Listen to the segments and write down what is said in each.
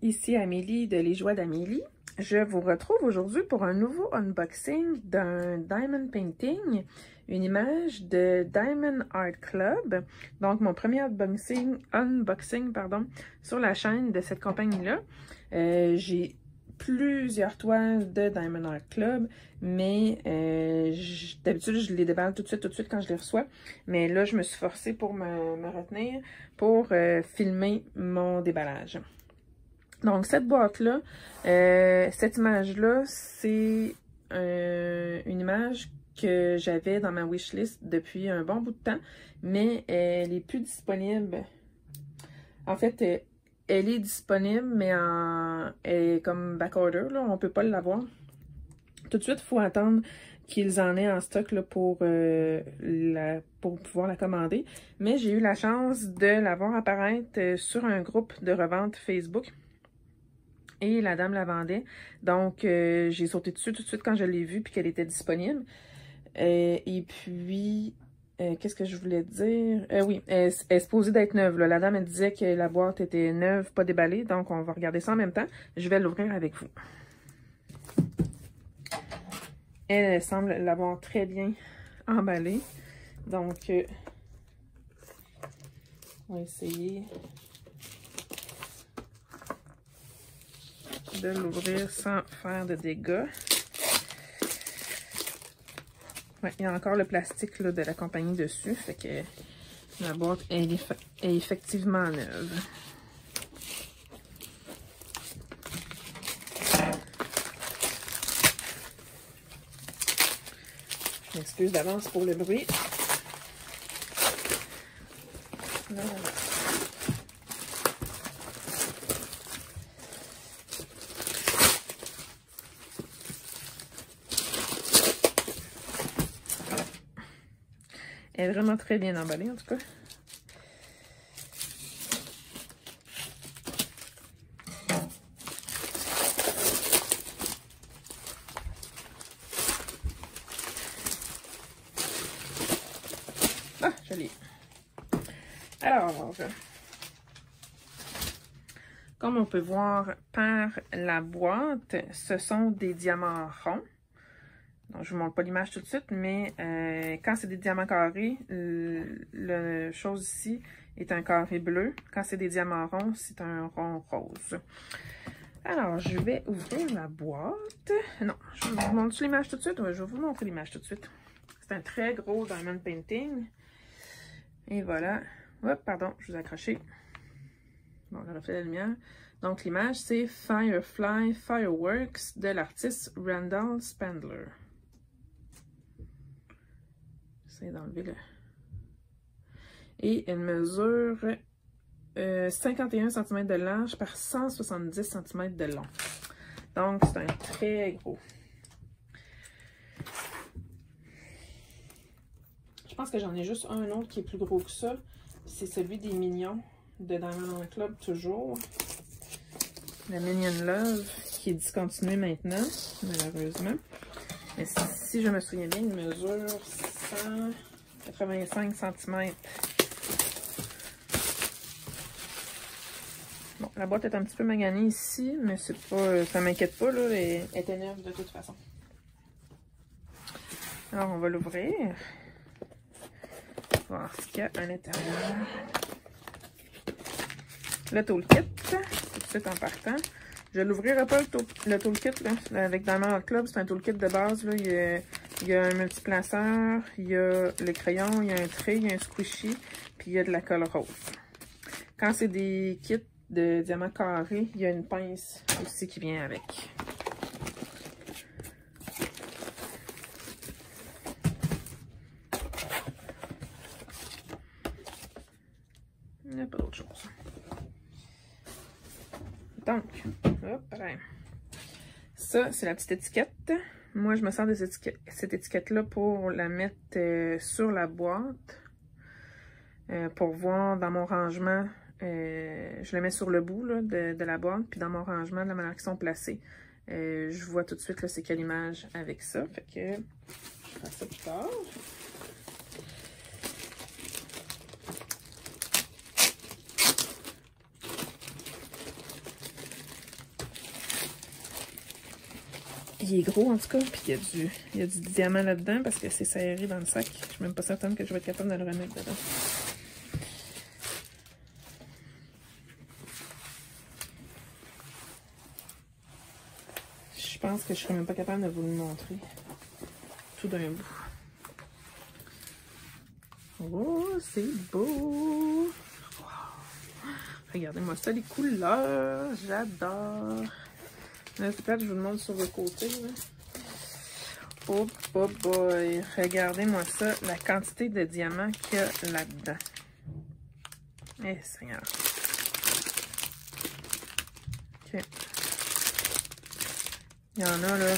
Ici Amélie de Les Joies d'Amélie. Je vous retrouve aujourd'hui pour un nouveau unboxing d'un Diamond Painting, une image de Diamond Art Club. Donc mon premier unboxing sur la chaîne de cette compagnie-là. J'ai plusieurs toiles de Diamond Art Club, mais d'habitude je les déballe tout de suite quand je les reçois. Mais là je me suis forcée pour me retenir pour filmer mon déballage. Donc, cette boîte-là, cette image-là, c'est une image que j'avais dans ma wishlist depuis un bon bout de temps, mais elle n'est plus disponible. En fait, elle est disponible, mais elle est comme backorder, là, on ne peut pas l'avoir. Tout de suite, il faut attendre qu'ils en aient en stock là, pour pouvoir la commander. Mais j'ai eu la chance de la voir apparaître sur un groupe de revente Facebook. Et la dame la vendait. Donc, j'ai sauté dessus tout de suite quand je l'ai vue puis qu'elle était disponible. Et puis, qu'est-ce que je voulais dire? Oui, elle est supposée d'être neuve. Là. La dame, elle disait que la boîte était neuve, pas déballée. Donc, on va regarder ça en même temps. Je vais l'ouvrir avec vous. Elle semble l'avoir très bien emballée. Donc, on va essayer de l'ouvrir sans faire de dégâts. Ouais, il y a encore le plastique là, de la compagnie dessus, fait que la boîte est effectivement neuve. Je m'excuse d'avance pour le bruit. Là, voilà. Elle est vraiment très bien emballée, en tout cas. Ah, je l'ai. Alors, comme on peut voir par la boîte, ce sont des diamants ronds. Donc, je ne vous montre pas l'image tout de suite, mais quand c'est des diamants carrés, la chose ici est un carré bleu. Quand c'est des diamants ronds, c'est un rond rose. Alors, je vais ouvrir la boîte. Non, je vous montre l'image tout de suite. Ouais, je vais vous montrer l'image tout de suite. C'est un très gros Diamond Painting. Et voilà. Hop, pardon, je vous ai accroché. Bon, le reflet de la lumière. Donc, l'image, c'est Firefly Fireworks de l'artiste Randall Spandler. J'essaie d'enlever le... Et elle mesure 51 cm de large par 170 cm de long. Donc, c'est un très gros. Je pense que j'en ai juste un autre qui est plus gros que ça. C'est celui des Mignons de Diamond Art Club, toujours. La Minion Love, qui est discontinuée maintenant, malheureusement. Mais si je me souviens bien, il mesure 185 cm. Bon, la boîte est un petit peu maganée ici, mais c'est pas, ça m'inquiète pas, là, elle était neuve de toute façon. Alors, on va l'ouvrir. Voir ce qu'il y a à l'intérieur. Le toolkit, tout de suite en partant. Je l'ouvrirai pas le toolkit là, avec Diamond Art Club, c'est un toolkit de base. Là. Il y a un multiplaceur, il y a le crayon, il y a un trait, il y a un squishy, puis il y a de la colle rose. Quand c'est des kits de diamants carrés, il y a une pince aussi qui vient avec. Il n'y a pas d'autre chose. Donc, hop, voilà. Ça, c'est la petite étiquette. Moi, je me sers de cette étiquette-là pour la mettre sur la boîte. Pour voir dans mon rangement, je le mets sur le bout là, de la boîte. Puis dans mon rangement, de la manière qu'ils sont placés, je vois tout de suite c'est quelle image avec ça. Fait que je ferai ça plus tard. il est gros en tout cas, puis il y a du diamant là-dedans parce que c'est serré dans le sac. Je suis même pas certaine que je vais être capable de le remettre dedans. Je pense que je serais même pas capable de vous le montrer tout d'un bout. Oh, c'est beau! Wow. Regardez-moi ça, les couleurs! J'adore! Là, c'est peut-être que je vous le montre sur le côté. Là. Oh, oh boy! Regardez-moi ça, la quantité de diamants qu'il y a là-dedans. Eh, Seigneur! OK. Il y en a, là,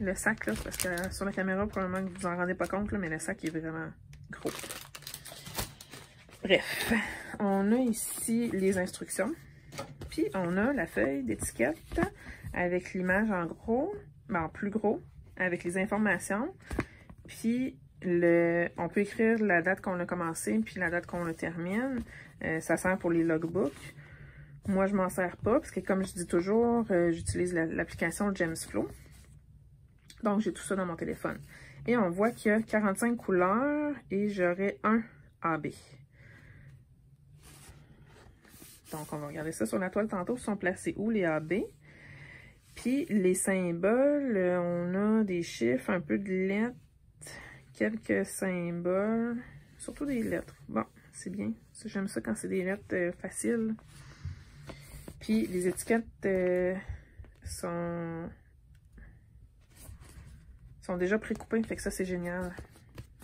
le sac, là, parce que sur la caméra, probablement que vous en rendez pas compte, là, mais le sac est vraiment gros. Bref, on a ici les instructions, puis on a la feuille d'étiquette avec l'image en gros, ben en plus gros, avec les informations, puis on peut écrire la date qu'on a commencé, puis la date qu'on le termine. Ça sert pour les logbooks. Moi, je m'en sers pas, parce que comme je dis toujours, j'utilise l'application GemsFlow. Donc, j'ai tout ça dans mon téléphone. Et on voit qu'il y a 45 couleurs et j'aurai un AB. Donc, on va regarder ça sur la toile tantôt. Ils sont placés où, les AB? Puis, les symboles, on a des chiffres, un peu de lettres, quelques symboles, surtout des lettres. Bon, c'est bien. J'aime ça quand c'est des lettres faciles. Puis, les étiquettes sont déjà précoupées, fait que ça, c'est génial.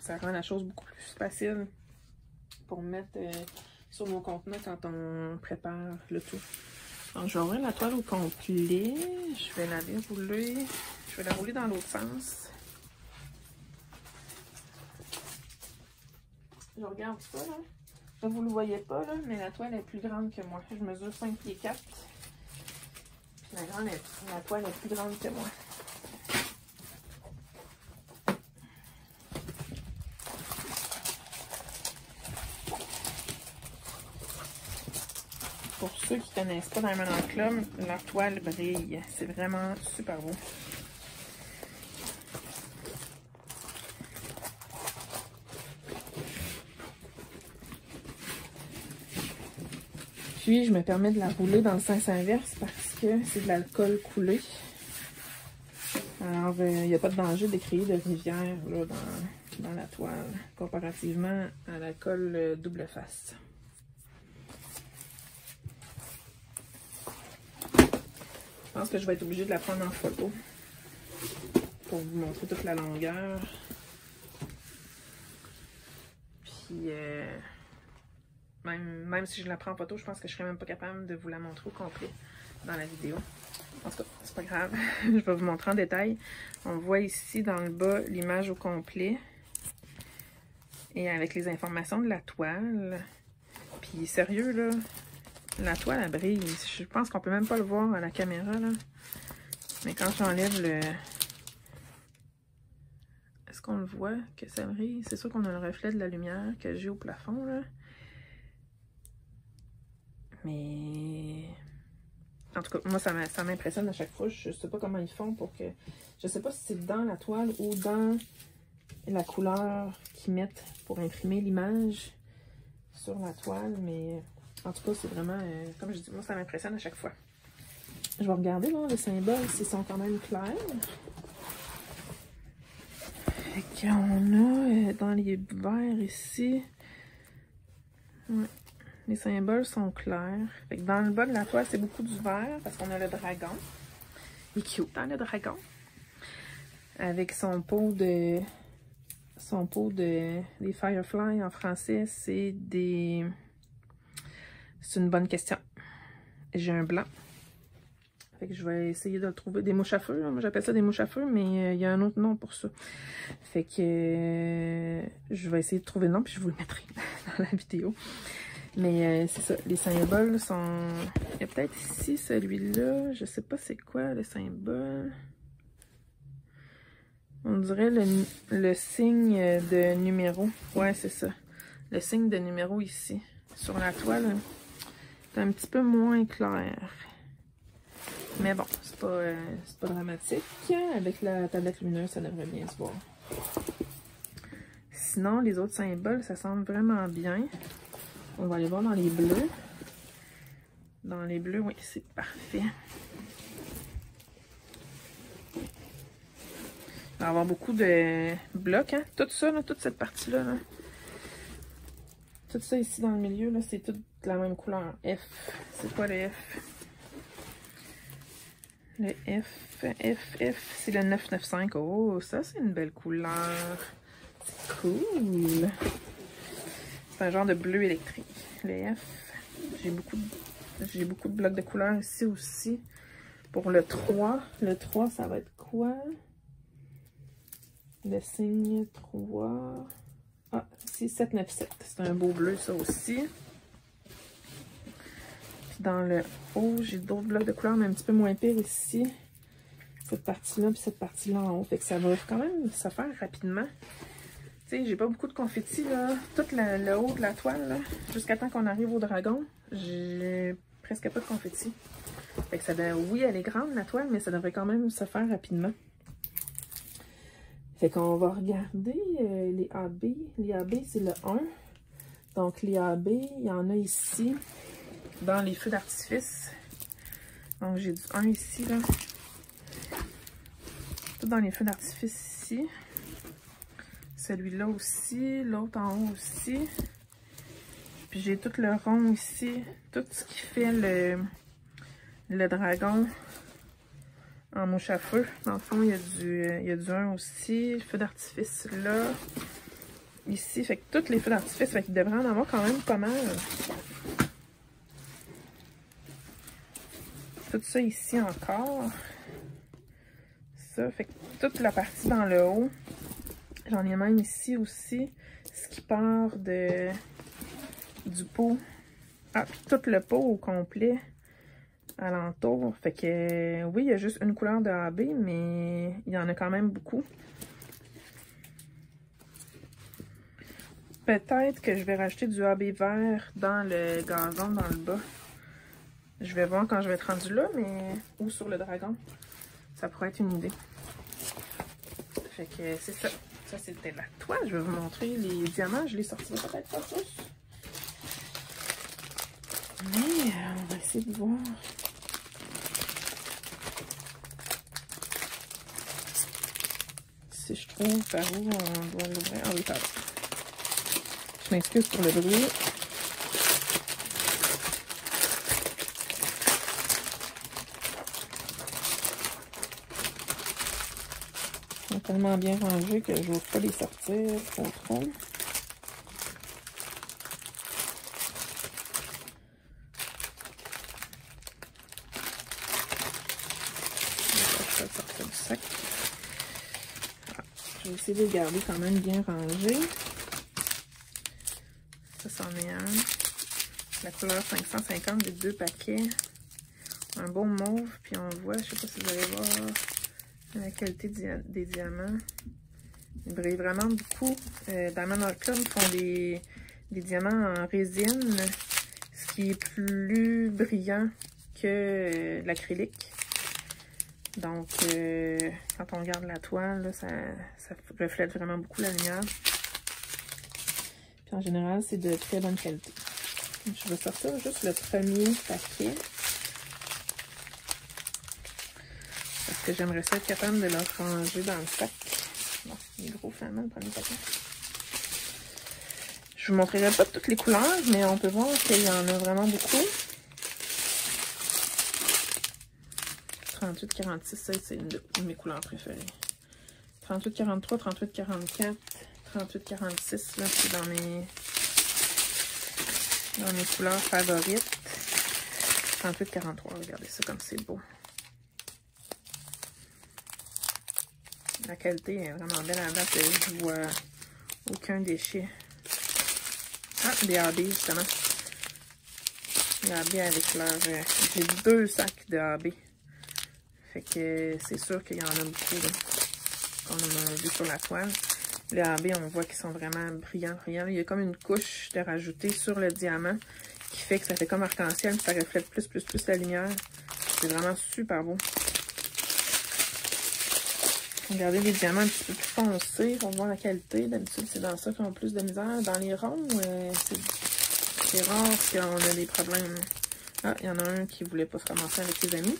Ça rend la chose beaucoup plus facile pour mettre sur nos contenants quand on prépare le tout. Donc, je vais ouvrir la toile au complet. Je vais la dérouler. Je vais la rouler dans l'autre sens. Je regarde ça, là. Là, vous ne le voyez pas, là, mais la toile est plus grande que moi. Je mesure 5 pieds 4. Puis la toile est plus grande que moi. Pour ceux qui ne connaissent pas Diamond Art Club, leur toile brille. C'est vraiment super beau. Puis, je me permets de la rouler dans le sens inverse parce que c'est de l'alcool coulé. Alors, il n'y a pas de danger de créer de rivière là, dans la toile, comparativement à l'alcool double face. Je pense que je vais être obligée de la prendre en photo pour vous montrer toute la longueur. Puis, même si je la prends en photo, je pense que je serais même pas capable de vous la montrer au complet dans la vidéo. En tout cas, c'est pas grave. Je vais vous montrer en détail. On voit ici dans le bas l'image au complet. Et avec les informations de la toile. Puis sérieux, là, la toile, elle brille. Je pense qu'on peut même pas le voir à la caméra, là. Mais quand j'enlève le... Est-ce qu'on le voit que ça brille? C'est sûr qu'on a le reflet de la lumière que j'ai au plafond, là. Mais... En tout cas, moi, ça m'impressionne à chaque fois. Je sais pas comment ils font pour que... Je sais pas si c'est dans la toile ou dans la couleur qu'ils mettent pour imprimer l'image sur la toile. Mais en tout cas, c'est vraiment... comme je dis, moi, ça m'impressionne à chaque fois. Je vais regarder, là, les symboles, s'ils sont quand même clairs. Fait qu'on a dans les verts ici... Ouais. Les symboles sont clairs. Fait que dans le bas de la toile, c'est beaucoup du vert parce qu'on a le dragon. Il est cute, hein, le dragon? Avec son pot de... des Firefly en français, c'est des... C'est une bonne question. J'ai un blanc. Fait que je vais essayer de le trouver. Des mouches à feu, moi j'appelle ça des mouches à feu, mais il y a un autre nom pour ça. Fait que je vais essayer de trouver le nom, puis je vous le mettrai dans la vidéo. Mais c'est ça, les symboles sont... Il y a peut-être ici celui-là, je sais pas c'est quoi le symbole. On dirait le signe de numéro. Ouais, c'est ça. Le signe de numéro ici. Sur la toile, c'est un petit peu moins clair. Mais bon, c'est pas dramatique. Avec la tablette lumineuse, ça devrait bien se voir. Sinon, les autres symboles, ça semble vraiment bien. On va aller voir dans les bleus. Dans les bleus, oui, c'est parfait. Il va y avoir beaucoup de blocs, hein. Tout ça, là, toute cette partie-là, là. Tout ça ici dans le milieu, là, c'est tout de la même couleur. F. C'est quoi le F? Le F, c'est le 995. Oh, ça, c'est une belle couleur. C'est cool. C'est un genre de bleu électrique. Le F. J'ai beaucoup de blocs de couleurs ici aussi. Pour le 3. Le 3, ça va être quoi? Le signe 3. Ah, c'est 797. C'est un beau bleu, ça aussi. Puis dans le haut, j'ai d'autres blocs de couleurs, mais un petit peu moins pire ici. Cette partie-là, puis cette partie-là en haut. Fait que ça va quand même se faire rapidement. Tu sais, j'ai pas beaucoup de confettis, là. Tout le haut de la toile, jusqu'à temps qu'on arrive au dragon, j'ai presque pas de confettis. Fait que ça doit, oui, elle est grande, la toile, mais ça devrait quand même se faire rapidement. Fait qu'on va regarder les AB. Les AB, c'est le 1. Donc, les AB, il y en a ici, dans les feux d'artifice. Donc, j'ai du 1 ici, là. Tout dans les feux d'artifice ici. Celui-là aussi, l'autre en haut aussi. Puis j'ai tout le rond ici, tout ce qui fait le dragon en mouche à feu. Dans le fond, il y a du 1 aussi, le feu d'artifice là, ici. Fait que tous les feux d'artifice, fait qu'il devrait en avoir quand même pas mal. Tout ça ici encore. Ça, fait que toute la partie dans le haut. J'en ai même ici aussi, ce qui part du pot. Ah, puis tout le pot au complet alentour. Fait que, oui, il y a juste une couleur de AB, mais il y en a quand même beaucoup. Peut-être que je vais rajouter du AB vert dans le gazon, dans le bas. Je vais voir quand je vais être rendue là, mais... ou sur le dragon. Ça pourrait être une idée. Fait que c'est ça. Ça, c'était la toile. Je vais vous montrer les diamants. Je les sortirai peut-être pas tous. Mais on va essayer de voir. Si je trouve par où on doit l'ouvrir. Ah oui, pardon. Je m'excuse pour le bruit. Ils sont tellement bien rangés que je n'ose pas les sortir trop. Du sac. Ah, je vais essayer de les garder quand même bien rangés. Ça, c'en est un. La couleur 550 des 2 paquets. Un beau mauve. Puis on voit, je sais pas si vous allez voir la qualité des diamants. Ils brillent vraiment beaucoup. Diamond Art Club font des diamants en résine. Ce qui est plus brillant que l'acrylique. Donc, quand on regarde la toile, là, ça reflète vraiment beaucoup la lumière. Puis en général, c'est de très bonne qualité. Je vais sortir juste le premier paquet. Parce que j'aimerais ça être capable de le ranger dans le sac. Bon, il est gros finalement, le premier paquet. Je vous montrerai pas toutes les couleurs, mais on peut voir qu'il y en a vraiment beaucoup. 38-46, ça c'est une de mes couleurs préférées. 38-43, 38-44, 38-46, là c'est dans mes couleurs favorites. 38-43, regardez ça comme c'est beau. La qualité est vraiment belle à date, je vois aucun déchet. Ah, des AB justement. Des AB avec leur... j'ai 2 sacs de AB. Fait que c'est sûr qu'il y en a beaucoup, là, qu'on a vu sur la toile. Les AB, on voit qu'ils sont vraiment brillants. Il y a comme une couche de rajouter sur le diamant qui fait que ça fait comme arc-en-ciel, ça reflète plus la lumière. C'est vraiment super beau. Regardez les diamants un petit peu plus foncés pour voir la qualité. D'habitude, c'est dans ça qu'ils ont plus de misère. Dans les ronds, c'est rare qu'on a des problèmes. Ah, il y en a un qui voulait pas se ramasser avec ses amis.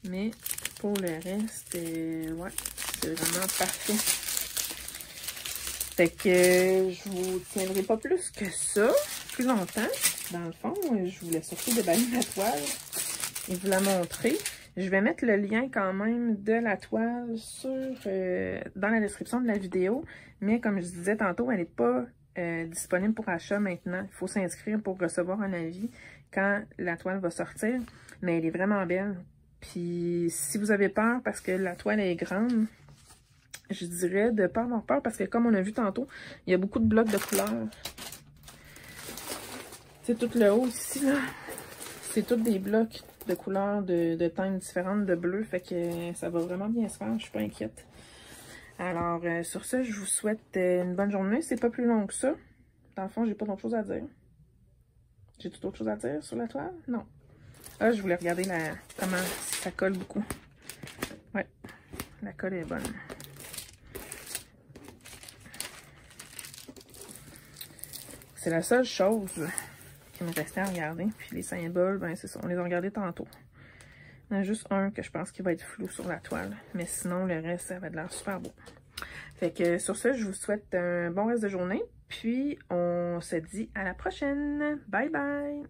Mais pour le reste, ouais, c'est vraiment parfait. Fait que je vous tiendrai pas plus que ça, plus longtemps. Dans le fond, je voulais surtout déballer la toile et vous la montrer. Je vais mettre le lien quand même de la toile dans la description de la vidéo. Mais comme je disais tantôt, elle n'est pas disponible pour achat maintenant. Il faut s'inscrire pour recevoir un avis quand la toile va sortir. Mais elle est vraiment belle. Puis si vous avez peur parce que la toile est grande, je dirais de ne pas avoir peur parce que comme on a vu tantôt, il y a beaucoup de blocs de couleurs. C'est tout le haut ici, là. C'est tous des blocs de couleurs de teintes différentes de bleu. Fait que ça va vraiment bien se faire. Je suis pas inquiète. Alors, sur ce, je vous souhaite une bonne journée. C'est pas plus long que ça. Dans le fond, j'ai pas d'autre chose à dire. J'ai tout autre chose à dire sur la toile? Non. Ah, je voulais regarder comment ça colle beaucoup. Ouais, la colle est bonne. C'est la seule chose qui me restait à regarder. Puis les symboles, ben c'est ça, on les a regardés tantôt. Il y en a juste un que je pense qu'il va être flou sur la toile. Mais sinon, le reste, ça avait de l'air super beau. Fait que sur ce, je vous souhaite un bon reste de journée. Puis, on se dit à la prochaine. Bye bye!